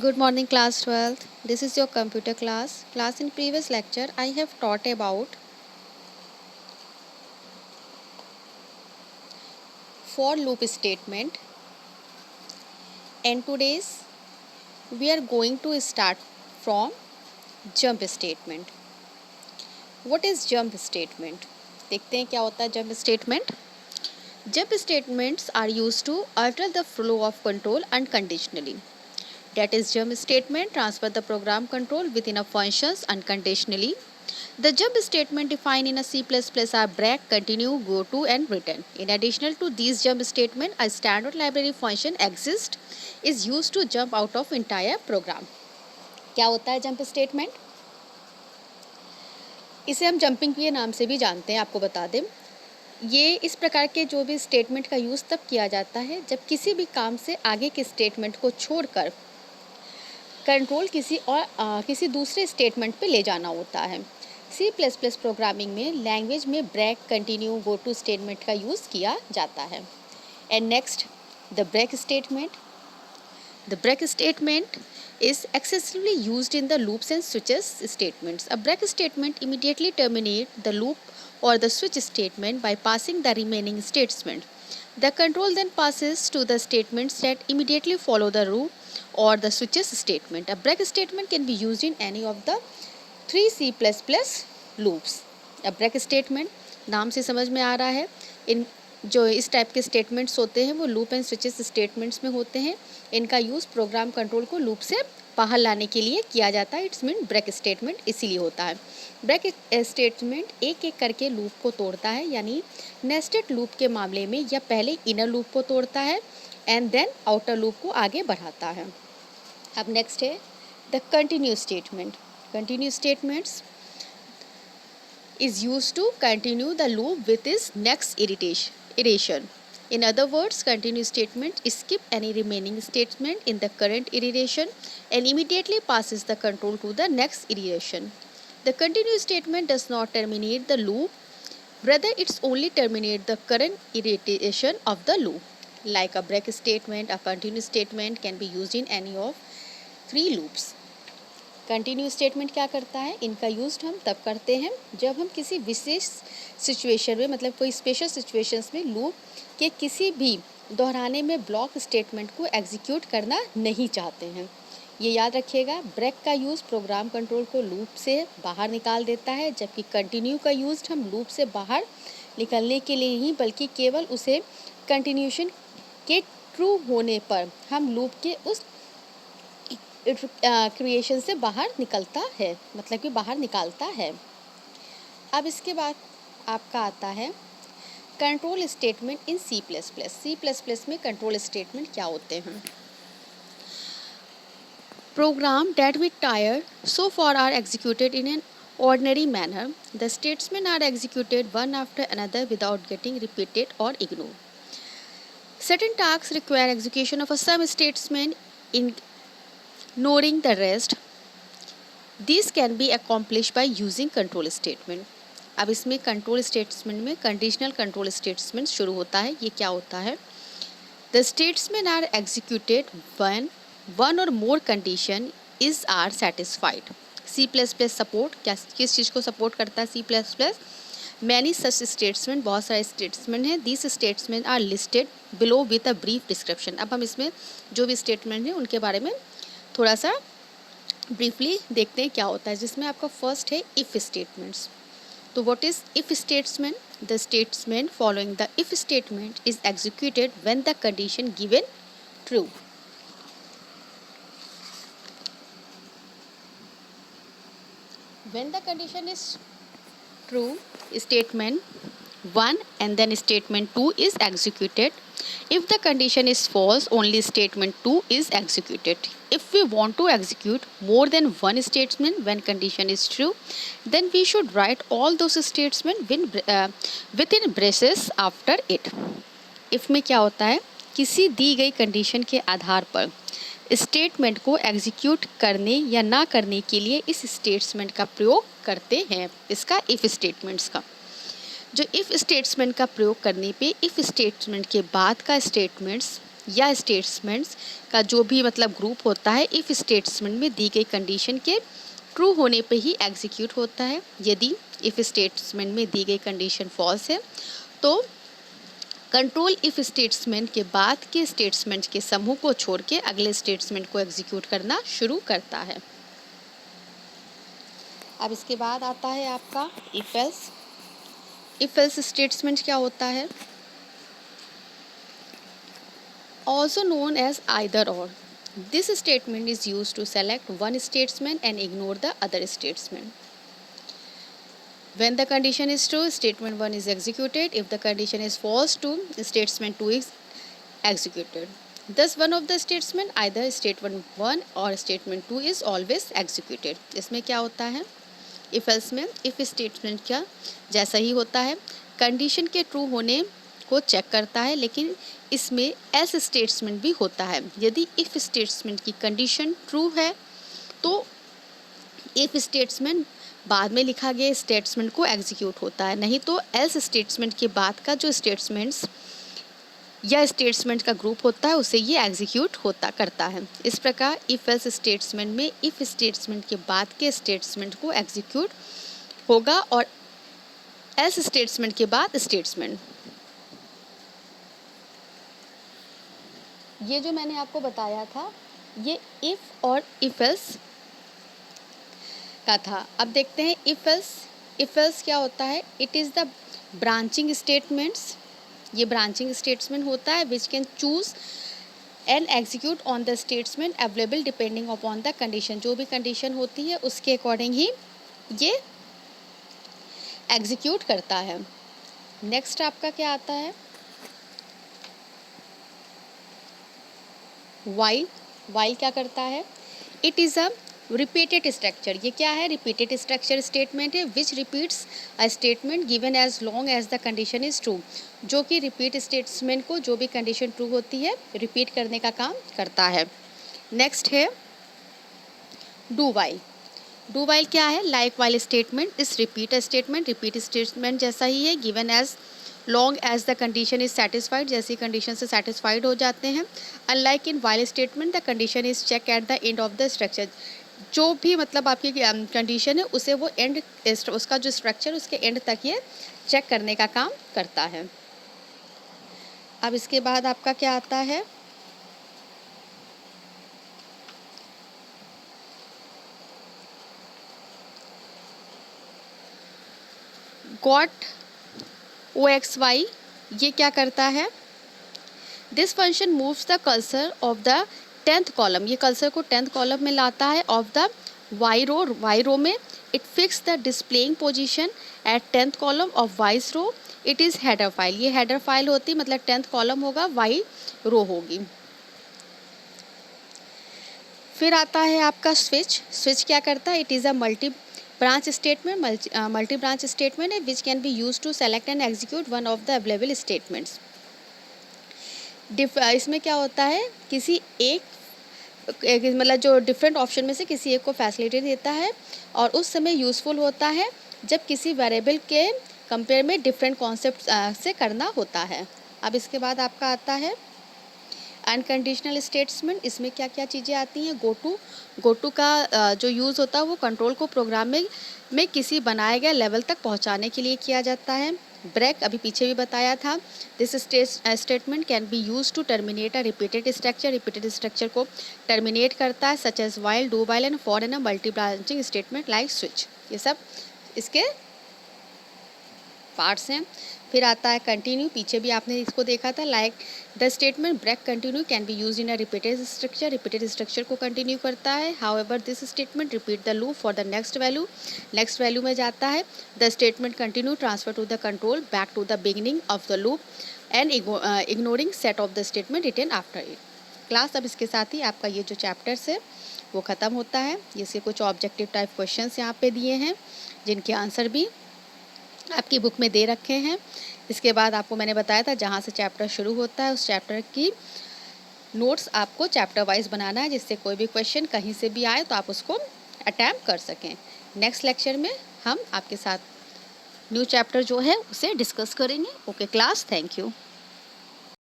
Good morning, class 12th. This is your computer class. Class, in previous lecture, I have taught about for loop statement, and today's we are going to start from jump statement. What is jump statement? देखते हैं क्या होता है jump statement. Jump statements are used to alter the flow of control unconditionally. That is, jump statement transfer the program control within a functions unconditionally. The jump statement defined in a C++ are break, continue, go to, and return. In addition to these jump statement, a standard library function exists is used to jump out of entire program. क्या होता है jump statement? इसे हम jumping के नाम से भी जानते हैं, आपको बता दें. ये इस प्रकार के जो भी स्टेटमेंट का यूज़ तब किया जाता है जब किसी भी काम से आगे के स्टेटमेंट को छोड़कर कंट्रोल किसी दूसरे स्टेटमेंट पे ले जाना होता है. C++ प्रोग्रामिंग में लैंग्वेज में break, continue, go to statement का यूज़ किया जाता है. And next, the break statement. The break statement is excessively used in the loops and switches statements. A break statement immediately terminates the loop or the switch statement by passing the remaining statement. The control then passes to the statements that immediately follow the loop or the switches statement. A break statement can be used in any of the 3 C++ loops. A break statement नाम से समझ में आ रहा है, इन जो इस type के statements होते हैं वो लूप एंड स्विचेस स्टेटमेंट्स में होते हैं. इनका यूज़ प्रोग्राम कंट्रोल को लूप से बाहर लाने के लिए किया जाता है. इट्स मीन ब्रेक स्टेटमेंट इसीलिए होता है. ब्रेक स्टेटमेंट एक एक करके लूप को तोड़ता है, यानी नेस्टेड लूप के मामले में यह पहले इनर लूप को तोड़ता है एंड देन आउटर लूप को आगे बढ़ाता है. अब नेक्स्ट है the continue statement. Continue statements is used to continue the loop with its next iteration. In other words, continue statement skip any remaining statement in the current iteration and immediately passes the control to the next iteration. The continue statement does not terminate the loop, rather it's only terminate the current iteration of the loop. Like a break statement, a continue statement can be used in any of 3 loops. Continue statement क्या करता है, इनका use हम तब करते हैं जब हम किसी विशेष सिचुएशन में, मतलब कोई स्पेशल सिचुएशंस में लूप के किसी भी दोहराने में ब्लॉक स्टेटमेंट को एग्जीक्यूट करना नहीं चाहते हैं. ये याद रखिएगा, ब्रेक का यूज़ प्रोग्राम कंट्रोल को लूप से बाहर निकाल देता है, जबकि कंटिन्यू का यूज़ हम लूप से बाहर निकलने के लिए नहीं बल्कि केवल उसे कंटिन्यूशन के ट्रू होने पर हम लूप के उस क्रिएशन से बाहर निकलता है, मतलब कि बाहर निकालता है. अब इसके बाद आपका आता है control statement in C++. C++ में कंट्रोल स्टेटमेंट क्या होते हैं? Program that we tired so far are executed in an ordinary manner. The statements are executed one after another without getting repeated or ignored. Certain tasks require execution of a some statement in ignoring the rest. These can be accomplished by using control statement. अब इसमें control statement में conditional control statement शुरू होता है. ये क्या होता है? The statement are executed when one और more condition is are satisfied. C++ support किस चीज़ को सपोर्ट करता है? C++ मैनी सच स्टेटमेंट, बहुत सारे स्टेटमेंट हैं. This statement are listed below with a brief description. अब हम इसमें जो भी स्टेटमेंट हैं उनके बारे में थोड़ा सा ब्रीफली देखते हैं क्या होता है, जिसमें आपका फर्स्ट है इफ़ स्टेटमेंट्स. तो what is if statement? The statement following the if statement is executed when the condition given true. When the condition is true, statement 1 and then statement 2 is executed. If the condition is false, only statement 2 is executed. If we want to execute more than one statement when condition is true, then we should write all those statements within braces after it. If में क्या होता है, किसी दी गई condition के आधार पर statement को execute करने या ना करने के लिए इस स्टेटमेंट का प्रयोग करते हैं. इसका इफ़ स्टेटमेंट्स का जो इफ़ स्टेटमेंट का प्रयोग करने पे इफ़ स्टेटमेंट के बाद का स्टेटमेंट्स या स्टेटमेंट्स का जो भी मतलब ग्रुप होता है इफ़ स्टेटमेंट में दी गई कंडीशन के ट्रू होने पे ही एग्जीक्यूट होता है। यदि इफ़ स्टेटमेंट में दी गई कंडीशन फॉल्स है तो कंट्रोल इफ स्टेटमेंट के बाद के स्टेटमेंट के समूह को छोड़ के अगले स्टेटमेंट को एग्जीक्यूट करना शुरू करता है। अब इसके बाद आता है आपका if else. If else statement क्या होता है? Also known as either or. This statement is used to select one statement and ignore the other statement. When the condition is true, statement 1 is executed. If the condition is false, statement 2 is executed. Thus, one of the statement, either statement 1 or statement 2 is always executed. इसमें क्या होता है? If else में if statement क्या जैसा ही होता है, condition के ट्रू होने को चेक करता है, लेकिन इसमें एल्स स्टेटमेंट भी होता है। यदि इफ स्टेटमेंट की कंडीशन ट्रू है तो इफ स्टेटमेंट बाद में लिखा गया स्टेटमेंट को एग्जीक्यूट होता है, नहीं तो एल्स स्टेटमेंट के बाद का जो स्टेटमेंट्स या स्टेटमेंट का ग्रुप होता है उसे ये एग्जीक्यूट होता करता है। इस प्रकार इफ एल्स स्टेटमेंट में इफ स्टेटमेंट के बाद के स्टेटमेंट को एग्जीक्यूट होगा और एल्स स्टेटमेंट के बाद स्टेटमेंट। ये जो मैंने आपको बताया था ये इफ और इफ एल्स का था। अब देखते हैं इफ एल्स। इफ एल्स क्या होता है? It is the branching statements. ये ब्रांचिंग स्टेटमेंट होता है which can choose and execute on the statement available depending upon the condition. जो भी कंडीशन होती है उसके अकॉर्डिंग ही ये एग्जीक्यूट करता है। नेक्स्ट आपका क्या आता है? वाइल। वाइल क्या करता है? It is a repeated structure. ये क्या है? रिपीटेड स्ट्रक्चर स्टेटमेंट है which repeats a statement given as long as the condition is true. जो कि रिपीट स्टेटमेंट को जो भी कंडीशन ट्रू होती है रिपीट करने का काम करता है। नेक्स्ट है डू वाइल। डू वाइल क्या है? लाइक वाइल स्टेटमेंट इस रिपीट स्टेटमेंट रिपीट स्टेटमेंट जैसा ही है। Given as long as the condition is satisfied, जैसी कंडीशन से सेटिस्फाइड हो जाते हैं। Unlike in while statement the condition is check at the end of the structure. जो भी मतलब आपकी कंडीशन है उसे वो एंड उसका जो स्ट्रक्चर उसके एंड तक ये चेक करने का काम करता है। अब इसके बाद आपका क्या आता है? Goto OXY। ये क्या करता है? This function moves the cursor of the 10th column. ये कर्सर को 10th कॉलम में लाता है of the y row. Y row में it fix the displaying position at 10th column of y's row. It is header file. ये header file होती मतलब 10th column होगा, वाई रो होगी। फिर आता है आपका स्विच। स्विच क्या करता है? It is a multi branch statement. Multi branch statement है which can be use to select and execute one of the available statements. इसमें क्या होता है? किसी एक मतलब जो डिफरेंट ऑप्शन में से किसी एक को फैसिलिटी देता है और उस समय यूज़फुल होता है जब किसी वेरिएबल के कंपेयर में डिफरेंट कॉन्सेप्ट से करना होता है। अब इसके बाद आपका आता है अनकंडीशनल स्टेटमेंट। इसमें क्या क्या चीज़ें आती हैं? गोटू का जो यूज़ होता है वो कंट्रोल को प्रोग्राम में किसी बनाए गए लेवल तक पहुंचाने के लिए किया जाता है। ब्रेक अभी पीछे भी बताया था। This statement can be use to terminate a repeated structure. Repeated structure को टर्मिनेट करता है such as while, do while and for an a multi branching statement like switch. ये सब इसके पार्ट्स हैं। फिर आता है कंटिन्यू। पीछे भी आपने इसको देखा था। Like the statement break continue can be use in a repeated structure. Repeated structure को कंटिन्यू करता है। However this statement repeat the loop for the next value. Next value में जाता है। The statement continue transfer to the control back to the beginning of the loop and ignoring set of the statement written after it. Class अब इसके साथ ही आपका ये जो chapters है वो ख़त्म होता है। इसके कुछ ऑब्जेक्टिव टाइप क्वेश्चन यहाँ पे दिए हैं जिनके आंसर भी आपकी बुक में दे रखे हैं। इसके बाद आपको मैंने बताया था जहाँ से चैप्टर शुरू होता है उस चैप्टर की नोट्स आपको चैप्टर वाइज बनाना है, जिससे कोई भी क्वेश्चन कहीं से भी आए तो आप उसको अटैम्प्ट कर सकें। नेक्स्ट लेक्चर में हम आपके साथ न्यू चैप्टर जो है उसे डिस्कस करेंगे। Okay class, thank you.